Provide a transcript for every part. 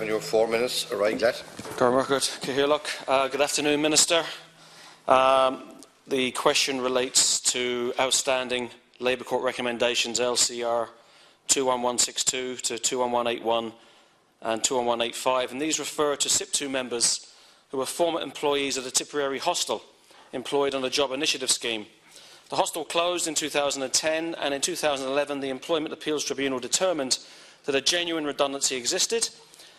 Your 4 minutes, Good afternoon, Minister. The question relates to outstanding Labour Court recommendations LCR 21162 to 21181 and 21185, and these refer to SIP2 members who were former employees of the Tipperary Hostel, employed on a job initiative scheme. The hostel closed in 2010, and in 2011 the Employment Appeals Tribunal determined that a genuine redundancy existed,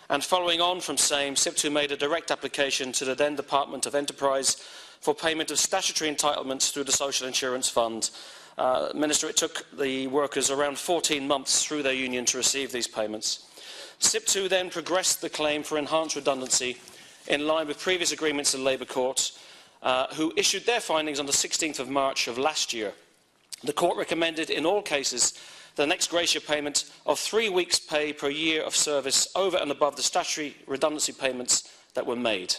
and following on from same, SIP2 made a direct application to the then Department of Enterprise for payment of statutory entitlements through the Social Insurance Fund. Minister, it took the workers around 14 months through their union to receive these payments. SIP2 then progressed the claim for enhanced redundancy in line with previous agreements in Labour Court, who issued their findings on the 16th of March of last year. The Court recommended in all cases the ex gratia payment of 3 weeks' pay per year of service over and above the statutory redundancy payments that were made.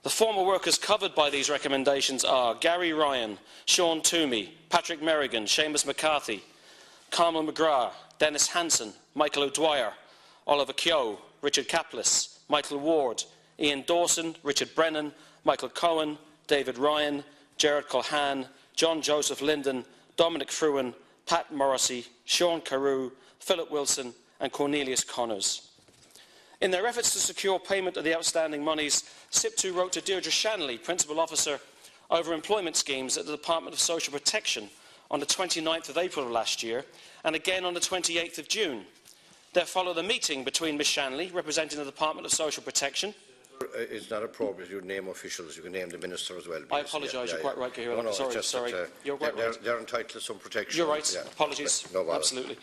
The former workers covered by these recommendations are Gary Ryan, Sean Toomey, Patrick Merrigan, Seamus McCarthy, Carmel McGrath, Dennis Hanson, Michael O'Dwyer, Oliver Keogh, Richard Caplis, Michael Ward, Ian Dawson, Richard Brennan, Michael Cohen, David Ryan, Gerard Colhan, John Joseph Linden, Dominic Fruin, Pat Morrissey, Sean Carew, Philip Wilson and Cornelius Connors. In their efforts to secure payment of the outstanding monies, SIP2 wrote to Deirdre Shanley, Principal Officer over Employment Schemes at the Department of Social Protection on the 29th of April of last year, and again on the 28th of June. There followed a meeting between Ms Shanley, representing the Department of Social Protection. It's not appropriate you name officials. You can name the Minister as well. I apologise. You're quite right, Gavan. No, sorry. You're quite right. They're entitled to some protection. You're right. Apologies. No, absolutely.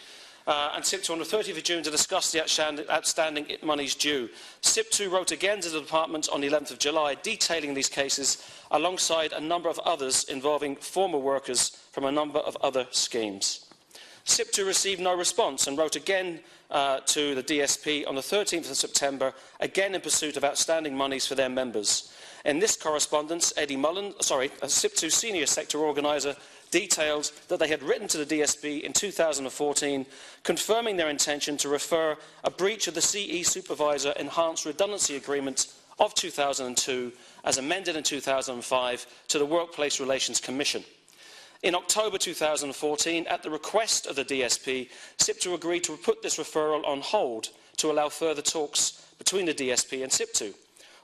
And SIP2 on the 30th of June to discuss the outstanding monies due. SIP2 wrote again to the Department on the 11th of July, detailing these cases alongside a number of others involving former workers from a number of other schemes. SIP2 received no response and wrote again to the DSP on the 13th of September, again in pursuit of outstanding monies for their members. In this correspondence, Eddie Mullen, a SIP2 senior sector organiser, detailed that they had written to the DSP in 2014 confirming their intention to refer a breach of the CE Supervisor Enhanced Redundancy Agreement of 2002, as amended in 2005, to the Workplace Relations Commission. In October 2014, at the request of the DSP, SIP2 agreed to put this referral on hold to allow further talks between the DSP and SIP2.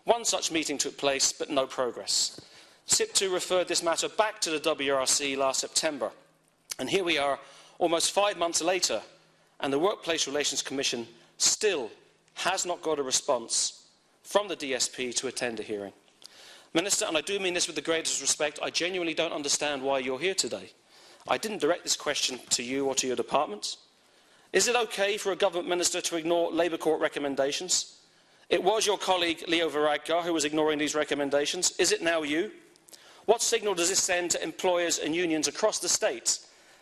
One such meeting took place, but no progress. SIP2 referred this matter back to the WRC last September, and here we are almost 5 months later, and the Workplace Relations Commission still has not got a response from the DSP to attend a hearing. Minister, and I do mean this with the greatest respect, I genuinely don't understand why you're here today. I didn't direct this question to you or to your department. Is it okay for a government minister to ignore Labour Court recommendations? It was your colleague Leo Varadkar who was ignoring these recommendations. Is it now you? What signal does this send to employers and unions across the state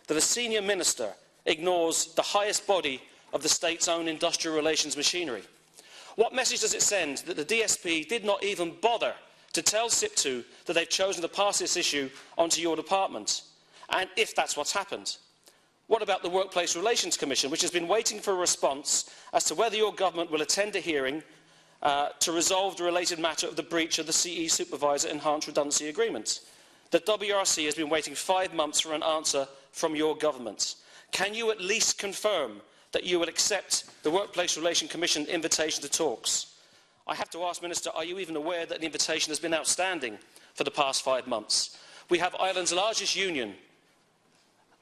that a senior minister ignores the highest body of the state's own industrial relations machinery? What message does it send that the DSP did not even bother to tell SIP2 that they've chosen to pass this issue onto your department? And if that's what's happened, what about the Workplace Relations Commission, which has been waiting for a response as to whether your government will attend a hearing to resolve the related matter of the breach of the CE Supervisor Enhanced Redundancy Agreement? The WRC has been waiting 5 months for an answer from your government. Can you at least confirm that you will accept the Workplace Relations Commission invitation to talks? I have to ask, Minister, are you even aware that the invitation has been outstanding for the past 5 months? We have Ireland's largest union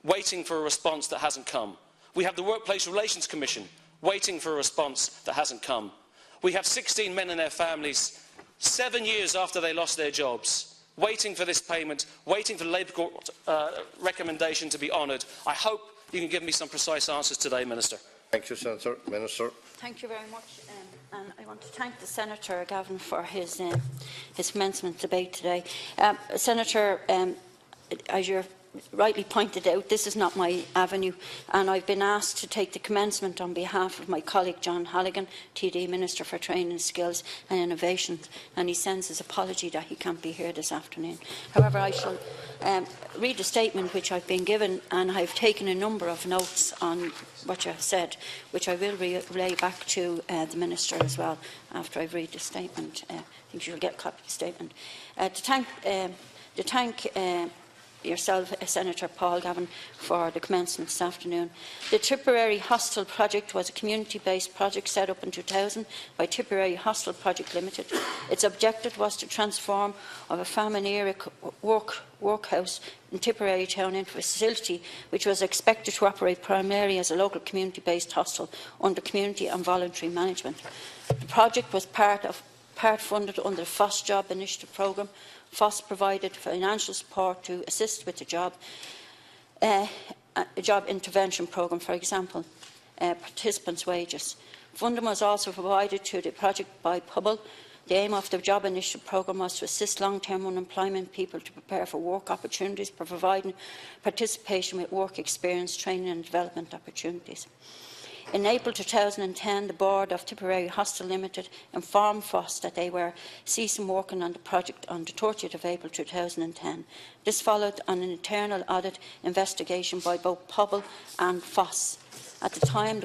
waiting for a response that hasn't come. We have the Workplace Relations Commission waiting for a response that hasn't come. We have 16 men and their families, 7 years after they lost their jobs, waiting for this payment, waiting for the Labour Court recommendation to be honoured. I hope you can give me some precise answers today, Minister. Thank you, Senator. Minister. Thank you very much. And I want to thank the Senator Gavan for his commencement debate today. Senator, as you're rightly pointed out, this is not my avenue, and I've been asked to take the commencement on behalf of my colleague John Halligan, TD Minister for Training, Skills and Innovation, and he sends his apology that he can't be here this afternoon. However, I shall read a statement which I've been given, and I've taken a number of notes on what you have said, which I will relay back to the Minister as well after I read the statement. I think you'll get a copy of the statement. To thank yourself, Senator Paul Gavan, for the commencement this afternoon. The Tipperary Hostel project was a community-based project set up in 2000 by Tipperary Hostel Project Limited. Its objective was to transform a famine-era workhouse in Tipperary town into a facility which was expected to operate primarily as a local community-based hostel under community and voluntary management. The project was part funded under the FOSS Job Initiative Programme. FOSS provided financial support to assist with the job intervention programme, for example, participants' wages. Funding was also provided to the project by Pubble. The aim of the Job Initiative Programme was to assist long-term unemployment people to prepare for work opportunities by providing participation with work experience, training and development opportunities. In April 2010, the board of Tipperary Hostel Limited informed FOSS that they were ceasing working on the project on the 30th of April 2010. This followed on an internal audit investigation by both Pubble and FOSS. At the time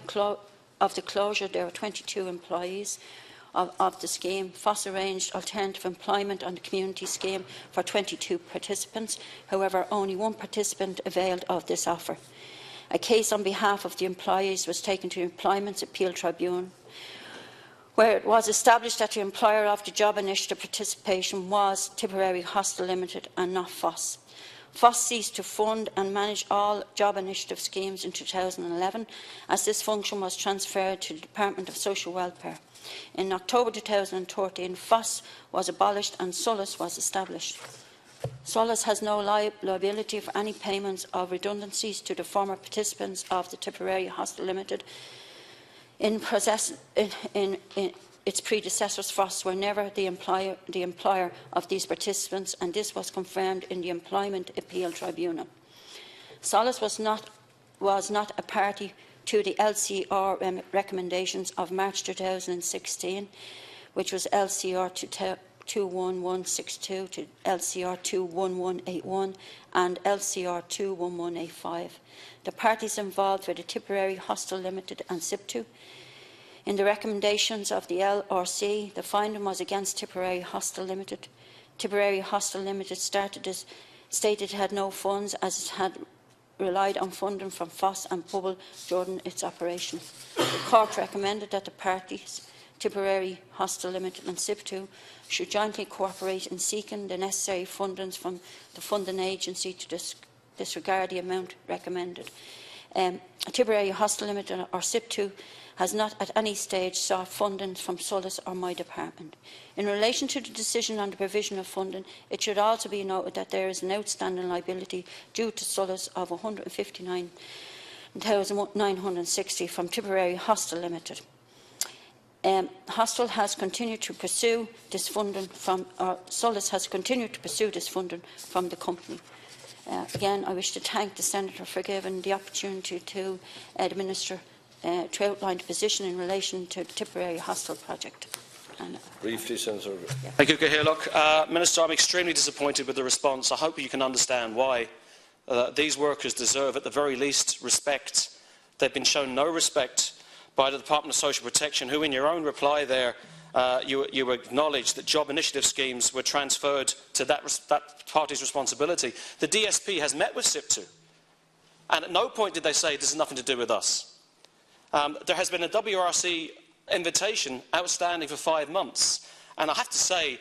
of the closure, there were 22 employees of the scheme. FOSS arranged alternative employment on the community scheme for 22 participants. However, only one participant availed of this offer. A case on behalf of the employees was taken to the Employment Appeal Tribunal, where it was established that the employer of the job initiative participation was Tipperary Hostel Limited and not FOSS. FOSS ceased to fund and manage all job initiative schemes in 2011, as this function was transferred to the Department of Social Welfare. In October 2013, FOSS was abolished and SOLAS was established. SOLAS has no liability for any payments of redundancies to the former participants of the Tipperary Hostel Limited. Its predecessors, FOSS, were never the employer of these participants, and this was confirmed in the Employment Appeal Tribunal. SOLAS was not a party to the LCR recommendations of March 2016, which was LCR 21162 to LCR 21181 and LCR 21185. The parties involved were the Tipperary Hostel Limited and SIP2. In the recommendations of the LRC, the finding was against Tipperary Hostel Limited. Tipperary Hostel Limited stated it had no funds, as it had relied on funding from FOSS and Pubble during its operation. The court recommended that the parties, Tipperary Hostel Limited and SIP2, should jointly cooperate in seeking the necessary fundings from the funding agency to disregard the amount recommended. Tipperary Hostel Limited or SIP2 has not at any stage sought funding from SOLAS or my department. In relation to the decision on the provision of funding, it should also be noted that there is an outstanding liability due to SOLAS of $159,960 from Tipperary Hostel Limited. Hostel has continued to pursue this funding from, SOLAS has continued to pursue this funding from the company. Again, I wish to thank the Senator for giving the opportunity to the Minister to outline the position in relation to the Tipperary Hostel project. Briefly, Senator. Yeah. Thank you, Cahirlock. Minister, I'm extremely disappointed with the response. I hope you can understand why these workers deserve, at the very least, respect. They've been shown no respect by the Department of Social Protection, who in your own reply there, you acknowledged that job initiative schemes were transferred to that party's responsibility. The DSP has met with SIP2, and at no point did they say this has nothing to do with us. There has been a WRC invitation outstanding for 5 months, and I have to say,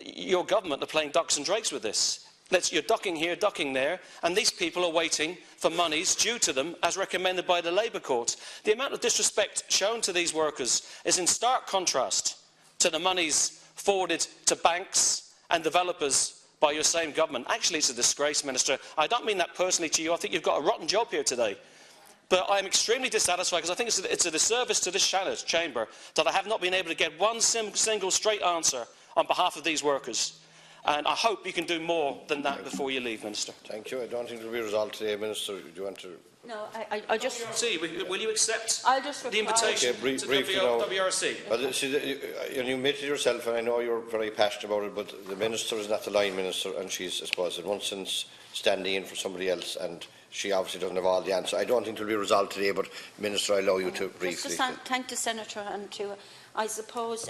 your government are playing ducks and drakes with this. You're ducking here, ducking there, and these people are waiting for monies due to them as recommended by the Labour Court. The amount of disrespect shown to these workers is in stark contrast to the monies forwarded to banks and developers by your same government. Actually, it's a disgrace, Minister. I don't mean that personally to you. I think you've got a rotten job here today. But I am extremely dissatisfied because I think it's a disservice to this chamber that I have not been able to get one single straight answer on behalf of these workers. And I hope you can do more than that before you leave, Minister. Thank you. I don't think it will be resolved today, Minister. Do you want to... No, I just... Will you accept I'll just the invitation to WRC? Well, see, you admitted yourself, and I know you're very passionate about it, but the Minister is not the line Minister, and she's, I suppose, in one sense standing in for somebody else, and she obviously doesn't have all the answer. I don't think it will be resolved today, but Minister, I allow you to briefly... Just to thank the Senator and to, I suppose,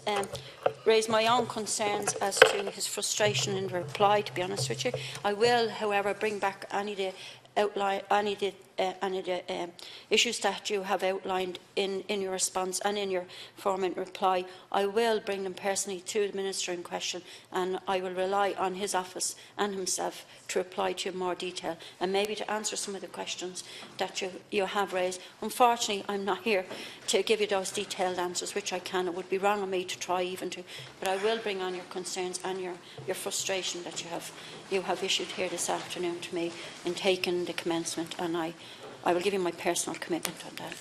raise my own concerns as to his frustration in the reply, to be honest with you. I will, however, bring back any of the issues that you have outlined in your response and in your formal reply. I will bring them personally to the Minister in question, and I will rely on his office and himself to reply to you in more detail and maybe to answer some of the questions that you have raised. Unfortunately, I'm not here to give you those detailed answers, which I can. It would be wrong of me to try even to, but I will bring on your concerns and your frustration that you have issued here this afternoon to me in taking the commencement, and I will give you my personal commitment on that.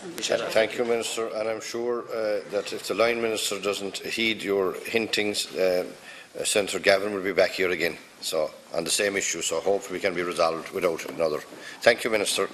Thank you, Minister, and I'm sure that if the line Minister doesn't heed your hintings, Senator Gavan will be back here again, so on the same issue, so hopefully we can be resolved without another. Thank you, Minister.